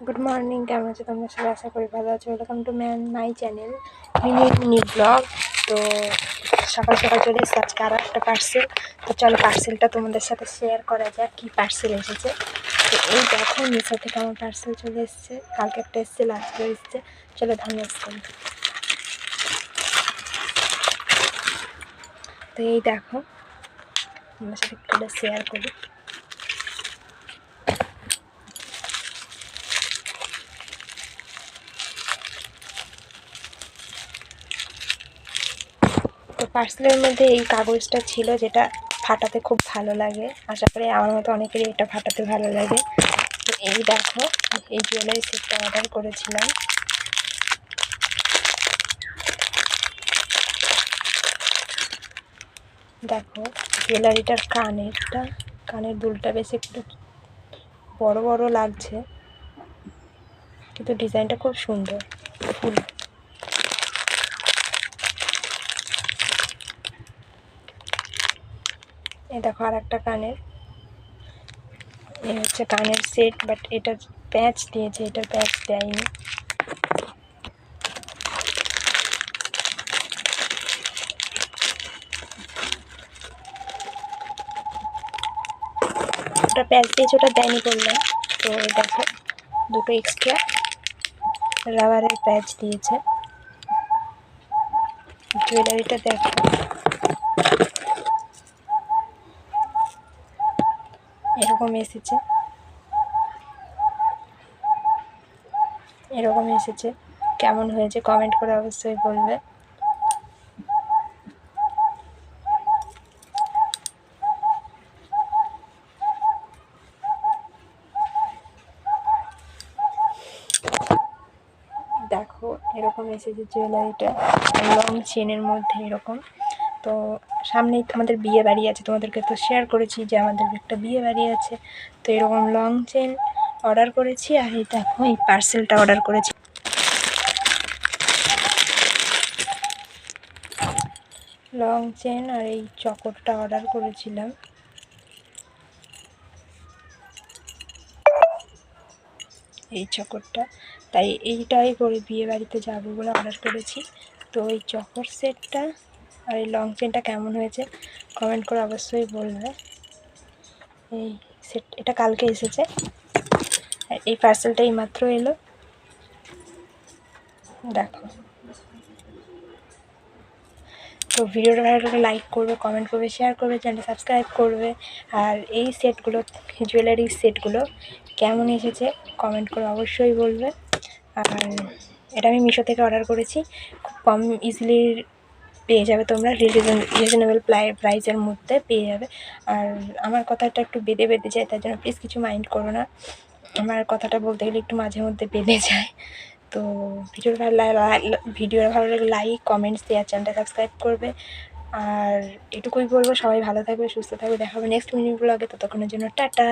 Good morning, কেমন আছো তোমরা সবাই? আশা করি ভালো আছো। Welcome to my channel mini blog. তো সকাল সকাল চলে এসেছে আজকে আরও একটা পার্সেল। তো চলো পার্সেলটা তোমাদের সাথে শেয়ার করা যাক কী পার্সেল এসেছে। তো এই দেখো মিশো থেকে আমার পার্সেল চলে এসেছে। কালকে একটা এসেছে, আজকে এসেছে। চলো ধান্যাস করি। তো এই দেখো তোমাদের সাথে খুলে শেয়ার করি। তো পার্সেলের মধ্যে এই কাগজটা ছিল, যেটা ফাটাতে খুব ভালো লাগে। আশা করি আমার মতো অনেকেরই এটা ফাটাতে ভালো লাগে। তো এই দেখো, এই জুয়েলারি সেটটা অর্ডার করেছিলাম। দেখো জুয়েলারিটার কানের দুলটা বেশ একটু বড় বড় লাগছে, কিন্তু ডিজাইনটা খুব সুন্দর। ফুল এই দেখো আর একটা কানের, এই হচ্ছে কানের সেট, বাট এটা প্যাচ দিয়েছে, এটা প্যাচ দেয়নি। ওটা প্যাচ দিয়েছে, ওটা দেয়নি বললাম। তো দেখো দুটো এক্সট্রা রাবারের প্যাচ দিয়েছে। জুয়েলারিটা দেখো এরকম এসেছে। কেমন হয়েছে কমেন্ট করে অবশ্যই বলবে। দেখো এরকম এসেছে জুয়েলারিটা, লং চেনের মধ্যে এরকম। তো সামনেই আমাদের বিয়ে বাড়ি আছে, তোমাদেরকে তো শেয়ার করেছি যে আমাদের একটা বিয়ে বাড়ি আছে। তো এরকম লং চেন অর্ডার করেছি, আর এই দেখো এই পার্সেলটা অর্ডার করেছি। লং চেন আর এই চকরটা অর্ডার করেছিলাম। এই চকরটা, তাই এইটাই করে বিয়ে বাড়িতে যাবো বলে অর্ডার করেছি। তো এই চকর সেটটা আর এই লং চেনটা কেমন হয়েছে কমেন্ট করে অবশ্যই বলবে। এই সেট এটা কালকে এসেছে, আর এই পার্সেলটা এই মাত্র এলো। দেখো, তো ভিডিওটা ভালো লাগলে লাইক করবে, কমেন্ট করবে, শেয়ার করবে, চ্যানেলটা সাবস্ক্রাইব করবে। আর এই সেটগুলো, জুয়েলারির সেটগুলো কেমন এসেছে কমেন্ট করে অবশ্যই বলবে। আর এটা আমি মিশো থেকে অর্ডার করেছি, খুব কম ইজিলি পেয়ে যাবে তোমরা, রিজনেবল প্রাইসের মধ্যে পেয়ে যাবে। আর আমার কথাটা একটু বেঁধে যায়, তার জন্য প্লিজ কিছু মাইন্ড করো না। আমার কথাটা বলতে গেলে একটু মাঝে মধ্যে বেঁধে যায়। তো ভিডিওটা ভালো লাগলে লাইক, কমেন্টস, শেয়ার, চ্যানেলটা সাবস্ক্রাইব করবে। আর এটুকুই বলবো, সবাই ভালো থাকবে, সুস্থ থাকবে। দেখা হবে নেক্সট মিনি ব্লগে। ততক্ষণের জন্য টাটা।